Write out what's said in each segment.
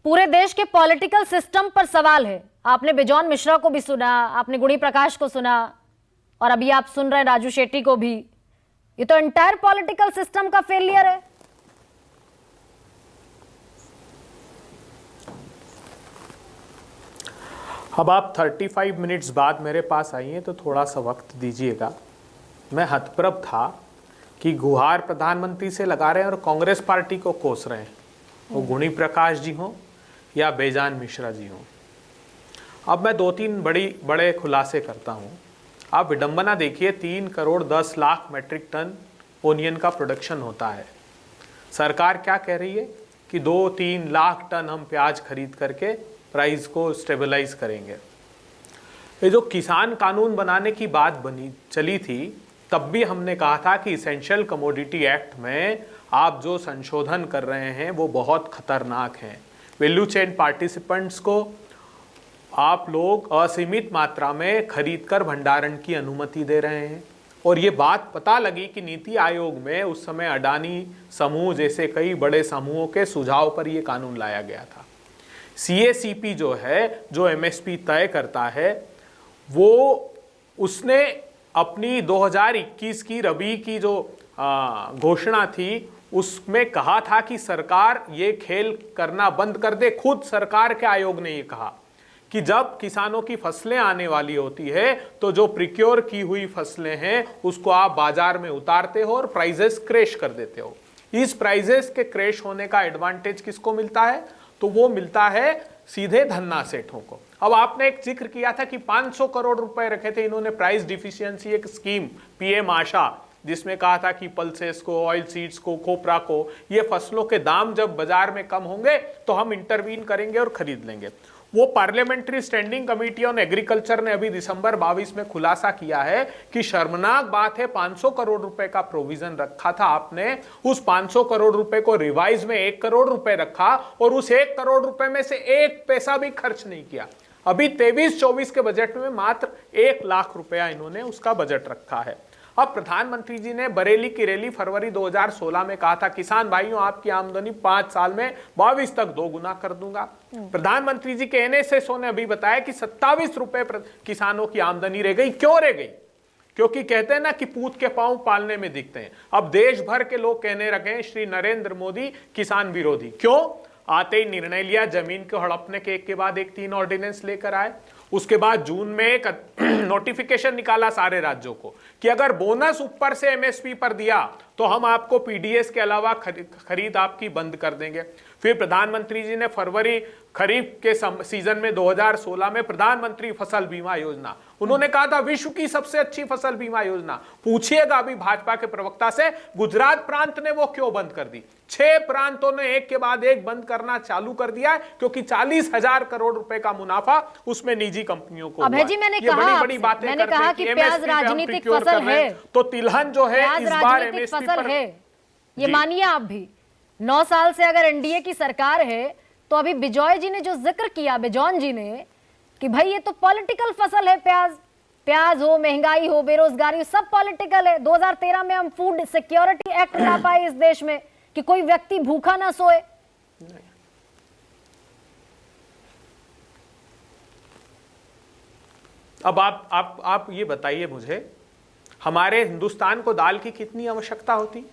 पूरे देश के पॉलिटिकल सिस्टम पर सवाल है। आपने बिजॉन मिश्रा को भी सुना, आपने गुड़ी प्रकाश को सुना, और अभी आप सुन रहे हैं राजू शेट्टी को भी। ये तो एंटायर पॉलिटिकल सिस्टम का फेलियर है। अब आप 35 मिनट्स बाद मेरे पास आई हैं तो थोड़ा सा वक्त दीजिएगा। मैं हतप्रभ था कि गुहार प्रधानमंत्री से लगा रहे हैं और कांग्रेस पार्टी को कोस रहे हैं, वो गुणी प्रकाश जी हों या बेजान मिश्रा जी हों। अब मैं 2-3 बड़े खुलासे करता हूं। आप विडंबना देखिए, 3 crore 10 lakh metric ton onion का प्रोडक्शन होता है। सरकार क्या कह रही है कि 2-3 लाख टन हम प्याज खरीद करके प्राइस को स्टेबलाइज करेंगे। ये जो किसान कानून बनाने की बात चली थी, तब भी हमने कहा था कि इसेंशियल कमोडिटी एक्ट में आप जो संशोधन कर रहे हैं वो बहुत खतरनाक हैं। वैल्यू चेन पार्टिसिपेंट्स को आप लोग असीमित मात्रा में खरीद कर भंडारण की अनुमति दे रहे हैं। और ये बात पता लगी कि नीति आयोग में उस समय अडानी समूह जैसे कई बड़े समूहों के सुझाव पर यह कानून लाया गया था। CACP जो है, जो MSP तय करता है, वो उसने अपनी 2021 की रबी की जो घोषणा थी उसमें कहा था कि सरकार ये खेल करना बंद कर दे। खुद सरकार के आयोग ने ये कहा कि जब किसानों की फसलें आने वाली होती है तो जो प्रिक्योर की हुई फसलें हैं उसको आप बाजार में उतारते हो और प्राइजेस क्रैश कर देते हो। इस प्राइजेस के क्रैश होने का एडवांटेज किसको मिलता है? तो वो मिलता है सीधे धन्ना सेठों को। अब आपने एक जिक्र किया था कि 500 करोड़ रुपए रखे थे इन्होंने प्राइस डिफिशियंसी एक स्कीम PM आशा, जिसमें कहा था कि पल्सेस को, ऑयल सीड्स को, खोपरा को, ये फसलों के दाम जब बाजार में कम होंगे तो हम इंटरवीन करेंगे और खरीद लेंगे। वो parliamentary standing committee on agriculture ने अभी दिसंबर 22 में खुलासा किया है कि शर्मनाक बात है, 500 करोड़ रुपए का प्रोविजन रखा था आपने, उस 500 करोड़ रुपए को रिवाइज में 1 करोड़ रुपए रखा और उस 1 करोड़ रुपए में से 1 पैसा भी खर्च नहीं किया। अभी 23-24 के बजट में मात्र 1 लाख रुपया इन्होंने उसका बजट रखा है। अब प्रधानमंत्री जी ने बरेली की रैली फरवरी 2016 में कहा था, किसान भाइयों आपकी आमदनी 5 साल में 22 तक 2 गुना कर दूंगा। प्रधानमंत्री जी के NSSO ने अभी बताया कि 27 रुपए किसानों की आमदनी रह गई। क्यों रह गई? क्योंकि कहते हैं ना कि पूत के पांव पालने में दिखते हैं। अब देश भर के लोग कहने लगे हैं श्री नरेंद्र मोदी किसान विरोधी। क्यों? आते ही निर्णय लिया, जमीन को हड़पने के एक के बाद एक 3 ऑर्डिनेंस लेकर आए। उसके बाद जून में एक नोटिफिकेशन निकाला सारे राज्यों को कि अगर बोनस ऊपर से MSP पर दिया तो हम आपको PDS के अलावा खरीद आपकी बंद कर देंगे। फिर प्रधानमंत्री जी ने फरवरी खरीफ के सीजन में 2016 में प्रधानमंत्री फसल बीमा योजना, उन्होंने कहा था विश्व की सबसे अच्छी फसल बीमा योजना। पूछिएगा अभी भाजपा के प्रवक्ता से, गुजरात प्रांत ने वो क्यों बंद कर दी? 6 प्रांतों ने एक के बाद एक बंद करना चालू कर दिया है क्योंकि 40,000 करोड़ रुपए का मुनाफा उसमें निजी कंपनियों को अभय जी, मैंने कहा बड़ी बातें मैंने कहा कि प्याज राजनीतिक फसल है, तो तिलहन जो है इस बार राजनीतिक फसल है, ये मानिए आप भी। 9 साल से अगर NDA की सरकार है तो अभी बिजॉय जी ने जो जिक्र किया, बिजॉन जी ने, कि भाई ये तो पॉलिटिकल फसल है, प्याज हो, महंगाई हो, बेरोजगारी, सब पॉलिटिकल है। 2013 में हम फूड सिक्योरिटी एक्ट ला पाए इस देश में कि कोई व्यक्ति भूखा ना सोए। अब आप ये बताइए मुझे, हमारे हिंदुस्तान को दाल की कितनी आवश्यकता होती?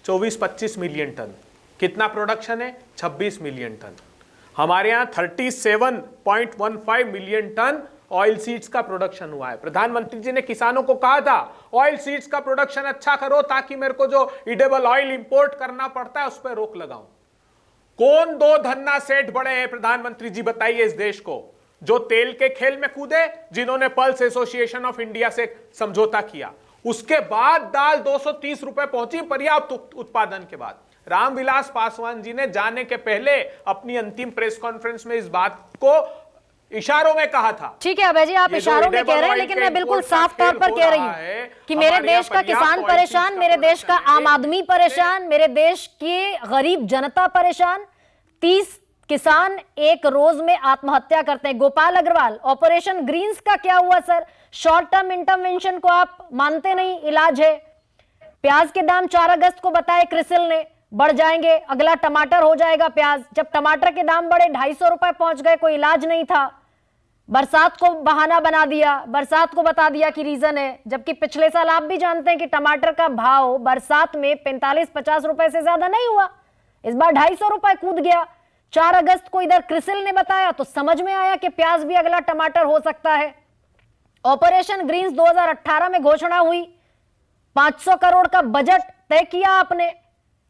24-25 मिलियन टन। कितना प्रोडक्शन है? 26 मिलियन टन। हमारे यहाँ 37.15 मिलियन टन ऑयल सीड्स का प्रोडक्शन हुआ है। प्रधानमंत्री जी ने किसानों को कहा था ऑयल सीड्स का प्रोडक्शन अच्छा करो ताकि मेरे को जो इडेबल ऑयल इंपोर्ट करना पड़ता है उस पर रोक लगाऊं। कौन 2 धन्ना सेठ बड़े हैं प्रधानमंत्री जी बताइए इस देश को, जो तेल के खेल में कूदे, जिन्होंने पल्स एसोसिएशन ऑफ इंडिया से समझौता किया। उसके बाद दाल 230 रुपए पहुंची पर्याप्त उत्पादन के बाद। रामविलास पासवान जी ने जाने के पहले अपनी अंतिम प्रेस कॉन्फ्रेंस में इस बात को इशारों में कहा था। ठीक है अभय जी, आप इशारों में कह रहे हैं, लेकिन मैं बिल्कुल साफ तौर पर कह रही हूं कि मेरे देश का किसान परेशान, मेरे देश का आम आदमी परेशान, मेरे देश की गरीब जनता परेशान। 30 किसान एक रोज में आत्महत्या करते हैं। गोपाल अग्रवाल, ऑपरेशन ग्रीन्स का क्या हुआ सर? शॉर्ट टर्म इंटरवेंशन को आप मानते नहीं, इलाज है। प्याज के दाम 4 अगस्त को बताए क्रिसिल ने, बढ़ जाएंगे, अगला टमाटर हो जाएगा प्याज। जब टमाटर के दाम बढ़े 250 रुपए पहुंच गए, कोई इलाज नहीं था, बरसात को बहाना बना दिया, बरसात को बता दिया कि रीजन है। जबकि पिछले साल आप भी जानते हैं कि टमाटर का भाव बरसात में 45-50 रुपए से ज्यादा नहीं हुआ, इस बार 250 रुपए कूद गया। 4 अगस्त को इधर क्रिसिल ने बताया तो समझ में आया कि प्याज भी अगला टमाटर हो सकता है। ऑपरेशन ग्रीन्स 2018 में घोषणा हुई, 500 करोड़ का बजट तय किया आपने,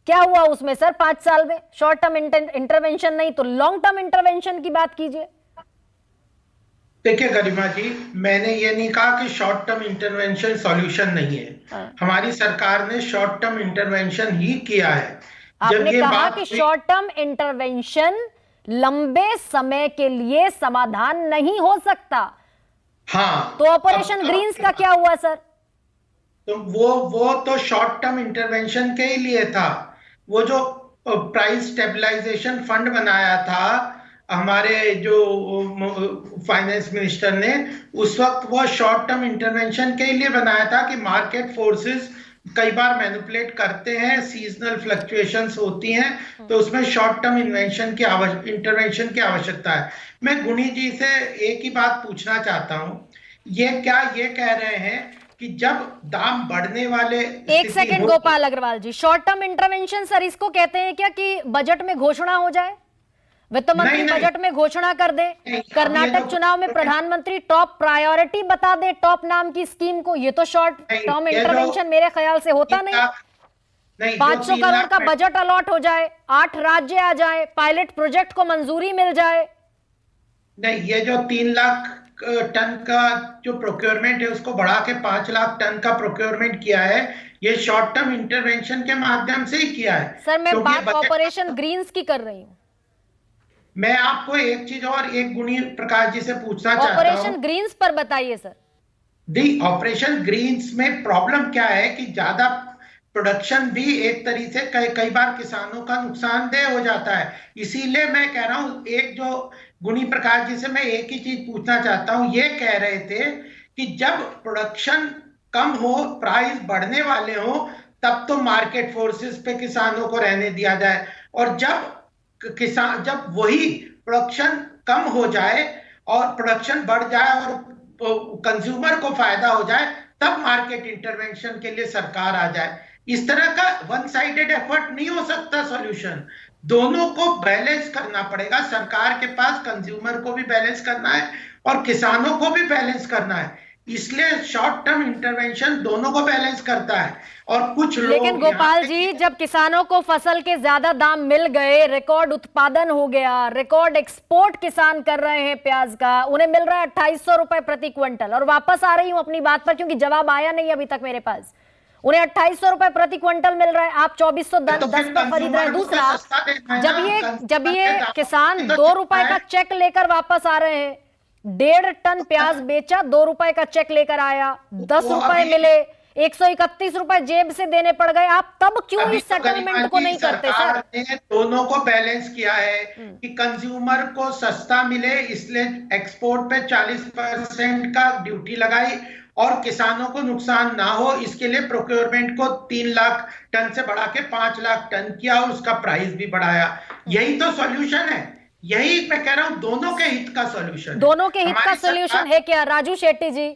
क्या हुआ उसमें सर 5 साल में? शॉर्ट टर्म इंटरवेंशन नहीं तो लॉन्ग टर्म इंटरवेंशन की बात कीजिए। देखिए गरिमा जी, मैंने ये नहीं कहा कि शॉर्ट टर्म इंटरवेंशन सॉल्यूशन नहीं है। हमारी सरकार ने शॉर्ट टर्म इंटरवेंशन ही किया है। आपने कहा कि शॉर्ट टर्म इंटरवेंशन लंबे समय के लिए समाधान नहीं हो सकता। हाँ, तो ऑपरेशन ग्रीन्स का क्या हुआ सर? तो वो तो शॉर्ट टर्म इंटरवेंशन के ही लिए था। वो जो प्राइस स्टेबलाइजेशन फंड बनाया था हमारे जो फाइनेंस मिनिस्टर ने, उस वक्त वो शॉर्ट टर्म इंटरवेंशन के लिए बनाया था कि मार्केट फोर्सेस कई बार मैनिपुलेट करते हैं, सीजनल फ्लक्चुएशंस होती हैं, तो उसमें शॉर्ट टर्म इंटरवेंशन की आवश्यकता है। मैं गुणी जी से एक ही बात पूछना चाहता हूं, ये कह रहे हैं कि जब दाम बढ़ने वाले, एक सेकंड गोपाल अग्रवाल जी, शॉर्ट टर्म इंटरवेंशन सर इसको कहते हैं क्या कि बजट में घोषणा हो जाए, वित्त मंत्री बजट में घोषणा कर दे, कर्नाटक चुनाव में प्रधानमंत्री टॉप प्रायोरिटी बता दे टॉप नाम की स्कीम को, ये तो शॉर्ट टर्म इंटरवेंशन मेरे ख्याल से होता नहीं। 500 करोड़ का बजट अलॉट हो जाए, 8 राज्य आ जाए, पायलट प्रोजेक्ट को मंजूरी मिल जाए। नहीं, ये जो 3 लाख टन का जो प्रोक्योरमेंट है उसको बढ़ा के 5 लाख टन का प्रोक्योरमेंट किया है, ये शॉर्ट टर्म इंटरवेंशन के माध्यम से ही किया है। सर मैं बात ऑपरेशन ग्रीन्स की कर रही हूँ। मैं आपको एक चीज और एक गुणी प्रकाश जी से पूछना चाहता हूं, ऑपरेशन ग्रीन्स पर बताइए सर। दी ऑपरेशन ग्रीन्स में प्रॉब्लम क्या है कि ज्यादा प्रोडक्शन भी एक तरीके से कई बार किसानों का नुकसानदेह हो जाता है। इसीलिए मैं कह रहा हूं, एक जो गुणी प्रकाश जी से मैं एक ही चीज पूछना चाहता हूं, ये कह रहे थे कि जब प्रोडक्शन कम हो, प्राइस बढ़ने वाले हो, तब तो मार्केट फोर्सेस पे किसानों को रहने दिया जाए, और जब वही प्रोडक्शन कम हो जाए और प्रोडक्शन बढ़ जाए और कंज्यूमर को फायदा हो जाए, तब मार्केट इंटरवेंशन के लिए सरकार आ जाए। इस तरह का वन साइडेड एफर्ट नहीं हो सकता सॉल्यूशन। दोनों को बैलेंस करना पड़ेगा। सरकार के पास कंज्यूमर को भी बैलेंस करना है और किसानों को भी बैलेंस करना है। इसलिए शॉर्ट टर्म इंटरवेंशन दोनों को बैलेंस करता है। और कुछ लोग, लेकिन गोपाल जी, जब किसानों को फसल के ज्यादा दाम मिल गए, रिकॉर्ड उत्पादन हो गया, रिकॉर्ड एक्सपोर्ट किसान कर रहे हैं प्याज का, उन्हें मिल रहा है 2800 रुपए प्रति क्विंटल। और वापस आ रही हूं अपनी बात पर क्योंकि जवाब आया नहीं अभी तक मेरे पास। उन्हें 2800 रुपए प्रति क्विंटल मिल रहा है, आप 2410 पर खरीद रहे हैं। दूसरा, जब ये किसान 2 रुपए का चेक लेकर वापस आ रहे हैं, 1.5 टन प्याज बेचा, 2 रुपए का चेक लेकर आया, 10 रुपए मिले, 131 रुपए जेब से देने पड़ गए, आप तब क्यों इस सेटलमेंट को नहीं करते सर? दोनों को बैलेंस किया है कि कंज्यूमर को सस्ता मिले, इसलिए एक्सपोर्ट पे 40% का ड्यूटी लगाई और किसानों को नुकसान ना हो, इसके लिए प्रोक्योरमेंट को 3 लाख टन से बढ़ा के 5 लाख टन किया और उसका प्राइस भी बढ़ाया। यही तो सॉल्यूशन है। यही मैं कह रहा हूं, दोनों के हित का सॉल्यूशन। दोनों के हित का सॉल्यूशन है क्या राजू शेट्टी जी?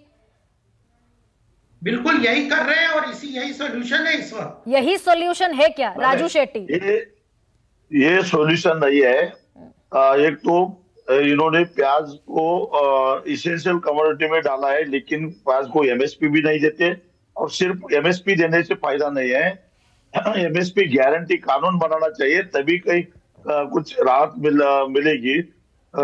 बिल्कुल यही कर रहे हैं और यही सॉल्यूशन है इस वक्त। यही सॉल्यूशन है क्या राजू शेट्टी? ये सॉल्यूशन नहीं है। एक तो इन्होंने प्याज को इसेंशियल कमोडिटी में डाला है, लेकिन प्याज को एमएसपी भी नहीं देते, और सिर्फ एमएसपी देने से फायदा नहीं है। एमएसपी गारंटी कानून बनाना चाहिए, तभी कहीं कुछ राहत मिलेगी।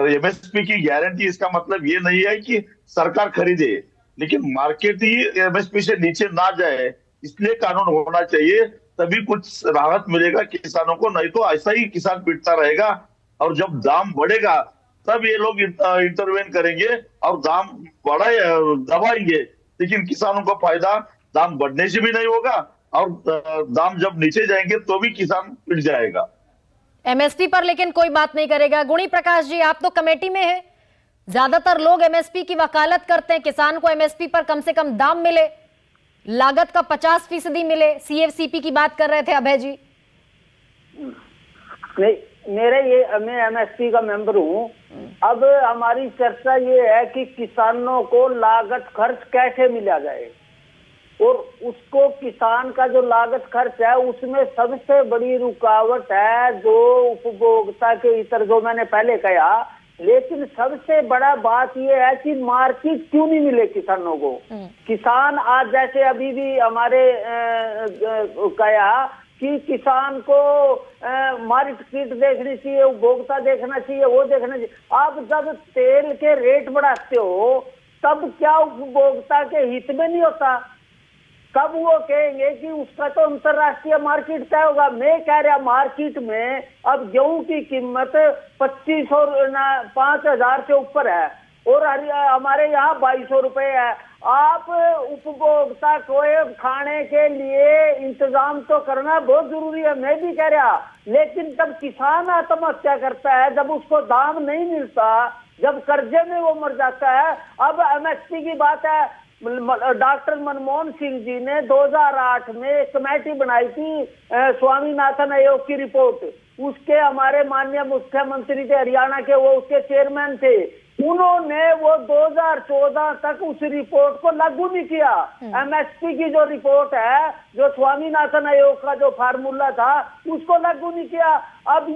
एमएसपी की गारंटी, इसका मतलब ये नहीं है कि सरकार खरीदे, लेकिन मार्केट ही एमएसपी से नीचे ना जाए, इसलिए कानून होना चाहिए, तभी कुछ राहत मिलेगा किसानों को। नहीं तो ऐसा ही किसान पीटता रहेगा, और जब दाम बढ़ेगा तब ये लोग इंटरवेन करेंगे और दाम दबाएंगे, लेकिन किसानों को फायदा दाम बढ़ने से भी नहीं होगा, और दाम जब नीचे जाएंगे तो भी किसान पिट जाएगा। एमएसपी पर लेकिन कोई बात नहीं करेगा। गुणी प्रकाश जी, आप तो कमेटी में हैं, ज्यादातर लोग एमएसपी की वकालत करते हैं, किसान को एमएसपी पर कम से कम दाम मिले, लागत का 50% मिले। सीएफसीपी की बात कर रहे थे अभय जी। नहीं, मैं एमएसपी का मेंबर हूँ। अब हमारी चर्चा ये है कि किसानों को लागत खर्च कैसे मिला जाए, और उसको किसान का जो लागत खर्च है उसमें सबसे बड़ी रुकावट है जो उपभोक्ता के इतर, जो मैंने पहले कहा। लेकिन सबसे बड़ा बात यह है कि मार्केट क्यों नहीं मिले किसानों को। किसान आज जैसे अभी भी हमारे कहा कि किसान को मार्केट देखनी चाहिए, उपभोक्ता देखना चाहिए, वो देखना चाहिए। आप जब तेल के रेट बढ़ाते हो तब क्या उपभोक्ता के हित में नहीं होता? कब वो कहेंगे कि उसका तो अंतरराष्ट्रीय मार्केट तय होगा। मैं कह रहा मार्केट में अब गेहूं की कीमत 5,000 से ऊपर है और हमारे यहाँ 2,200 रुपए है। आप उपभोक्ता को खाने के लिए इंतजाम तो करना बहुत जरूरी है, मैं भी कह रहा। लेकिन जब किसान आत्महत्या करता है, जब उसको दाम नहीं मिलता, जब कर्जे में वो मर जाता है। अब एमएसपी की बात है, डॉक्टर मनमोहन सिंह जी ने 2008 में एक कमेटी बनाई थी, स्वामीनाथन आयोग की रिपोर्ट। उसके हमारे माननीय मुख्यमंत्री थे हरियाणा के, वो उसके चेयरमैन थे। उन्होंने वो 2014 तक उस रिपोर्ट को लागू नहीं किया। एमएसपी की जो रिपोर्ट है, जो स्वामीनाथन आयोग का जो फार्मूला था, उसको लागू नहीं किया। अब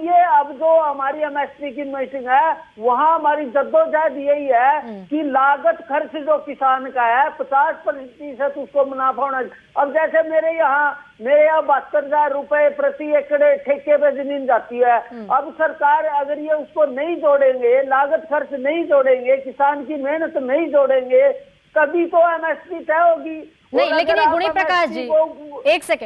जो हमारी एमएसपी की मीटिंग है, वहां हमारी जद्दोजहद यही है कि लागत खर्च जो किसान का है 50% उसको मुनाफा होना। अब जैसे मेरे यहाँ 72,000 रुपए प्रति एकड़ ठेके पे जमीन जाती है। अब सरकार अगर ये उसको नहीं जोड़ेंगे, लागत खर्च नहीं जोड़ेंगे, किसान की मेहनत नहीं जोड़ेंगे, कभी तो एमएसपी तय होगी। नहीं, लेकिन ये गुणी प्रकाश जी, एक सेकंड,